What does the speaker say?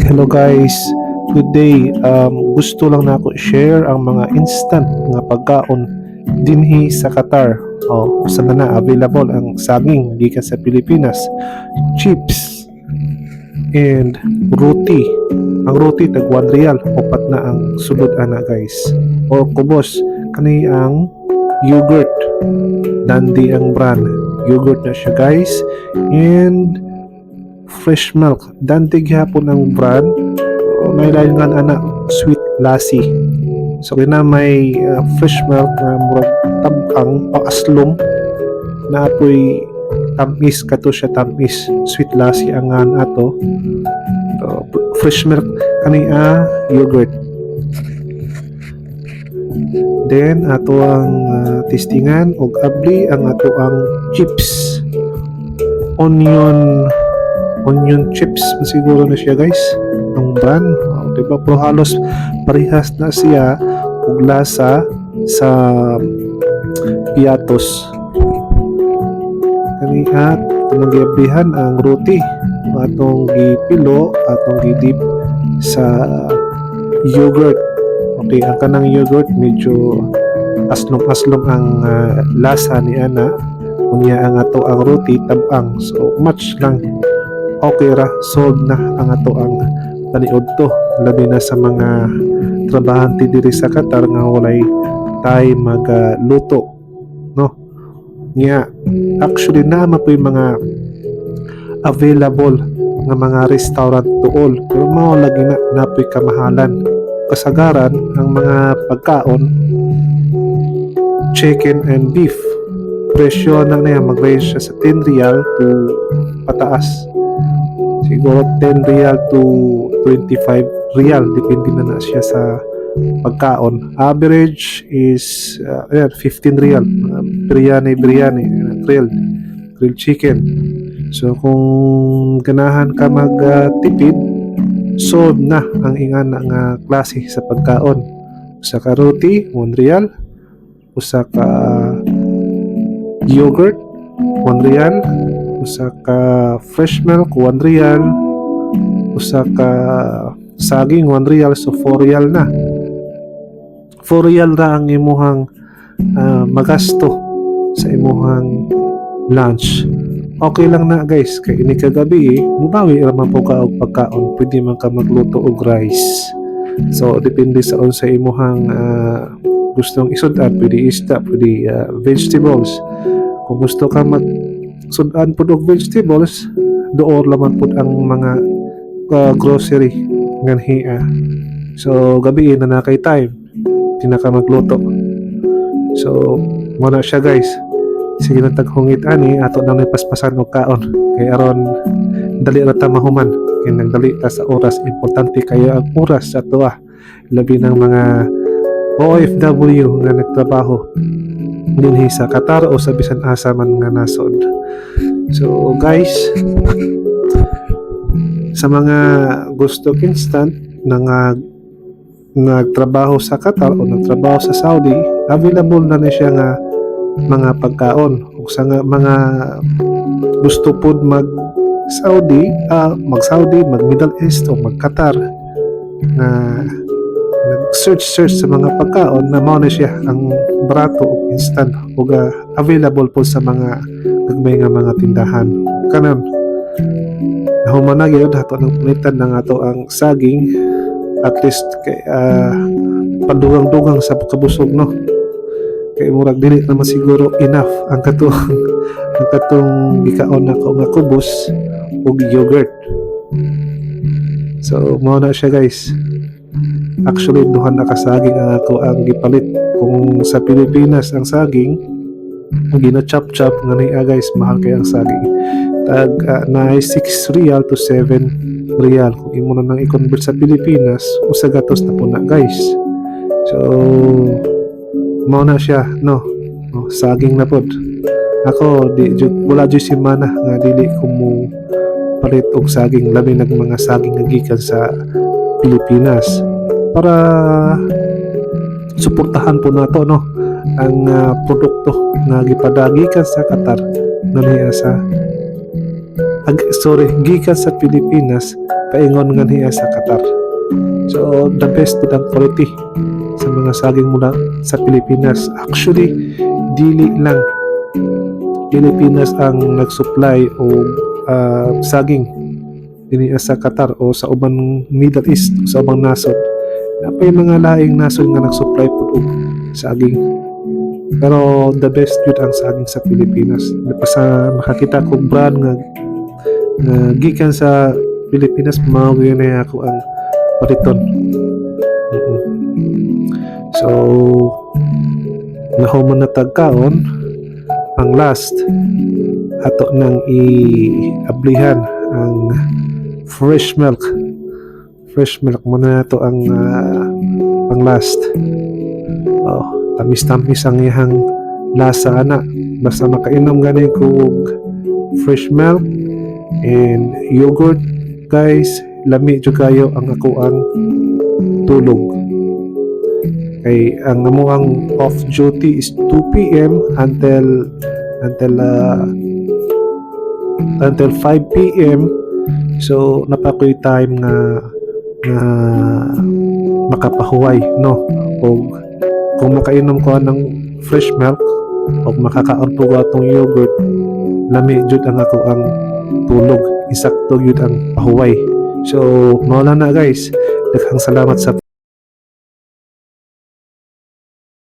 Hello guys, good day. Gusto lang na ako share ang mga instant nga pagkaon dinhi sa Qatar. Saan na available ang saging gikan sa Pilipinas, chips and roti. Ang roti tag 1 real, upat na ang sulod ana guys. Or kubos kani ang yogurt. Dandi ang brand. Yogurt na siya guys. And fresh milk. Dandig hapon ang brand. May lain nga anak sweet lassi. So kina may fresh milk na murag tabang paaslom na apoy tamis kato siya tamis. Sweet lassi ang ato. Fresh milk kani yogurt. Then ato ang testingan og abli ang ato ang chips. Onion chips siguro na siya guys ang brand, diba? Pero halos parehas na siya ug lasa sa piatos kani tumagiablihan ang roti atong gipilo atong gidip sa yogurt. Okay, ang kanang yogurt medyo aslong-aslong ang lasa ni ana, unya ang ato ang roti tabang, so match lang. Okay ra, solve na ang ato ang paniod to, labi na sa mga trabahante diri sa Qatar nga walay tay magluto, no? Actually na mapoy mga available nga mga restaurant tuol, pero mao lagi na napoy kamahalan. Kasagaran ang mga pagkaon chicken and beef, presyo na niya mag-range siya sa 10 real to pataas. Siguro 10 real to 25 real, depende na siya sa pagkaon. Average is 15 real. Biryani, grilled chicken. So kung ganahan ka magtipid, solve na ang ingana nga klase sa pagkaon. Usa ka roti 1 real, usa ka yogurt 1 real, usa ka fresh milk 1 real, usa ka saging 1 real, so 4 real na. 4 real na ang imuhang magasto sa imuhang lunch. Okay lang na guys, kay ini kagabi mubawi ra man po ka og pagkaon, pwede man ka magluto og rice. So depende sa unsa imuhang gustong isud-an, pwede isda, pwede vegetables. Kung gusto ka sudan po og vegetables, doon laman po ang mga grocery nganhi. So gabi na kay time di na ka magluto. So muna siya guys, sige lang taghungit ani ato na may paspasan og kaon kay aron dali ra ta mahuman, kay nagdali ta sa oras. Importante kayo ang oras sa ato labi ng mga OFW nga nagtrabaho dinhi sa Qatar o sa bisan asa man nga nasod. So guys, sa mga gusto instant na nagtrabaho sa Qatar o nagtrabaho sa Saudi, available na siya nga mga pagkaon. O sa mga gusto po mag Saudi, mag Middle East o mag Qatar, na nag-search sa mga pagkaon, na mao na siya ang barato o instant o available po sa mga gagmay nga mga tindahan. Kanan nahuman na gyud ato nang punitan ng ato ang saging, at least kay padugang-dugang sa kabusog, no? Kay murag dili naman siguro enough ang katong gikaon na ko nga kubos ug yogurt. So mao na siya guys. Actually duha na ka saging ang ako ang gipalit. Kung sa Pilipinas ang saging gina-chop nga niya guys, mahal kay ang saging. Tag na 6 real to 7 real. Kung imo na nang i-convert sa Pilipinas, usa gatos na po na guys. So mao na siya, no? Saging na pod. Ako wala jud semana nga dili ko mo palit og saging, labi nag mga saging nga gikan sa Pilipinas, para suportahan po nato, no, ang produkto nga gipadagikan sa Qatar na niya sa gikan sa Pilipinas paingon nga niya sa Qatar. So the best to ang quality sa mga saging mula sa Pilipinas. Actually dili lang Pilipinas ang nag-supply o saging dinhi sa Qatar o sa ubang Middle East, sa ubang nasod. Napay mga laing nasod nga nag-supply pud og saging. Pero the best yun ang saging sa Pilipinas. Sa makakita kong brand nga gikan sa Pilipinas, mao yun na ako ang paliton. So nahuman na tagkaon ang last ato nang i-ablihan ang fresh milk mo na to ang last. Tamis-tamis ang iyang lasa ana, basta makainom gani ko fresh milk and yogurt guys, lami jud kayo ang ako ang tulog. Kay ang amo ang off duty is 2 p.m. until 5 p.m. So napakoy time nga makapahuway no, o kung makainom ko ng fresh milk o makakaon po ko atong yogurt, lami jud ang ako ang tulog, isakto yun ang pahuway. So mawala na guys, daghang salamat sa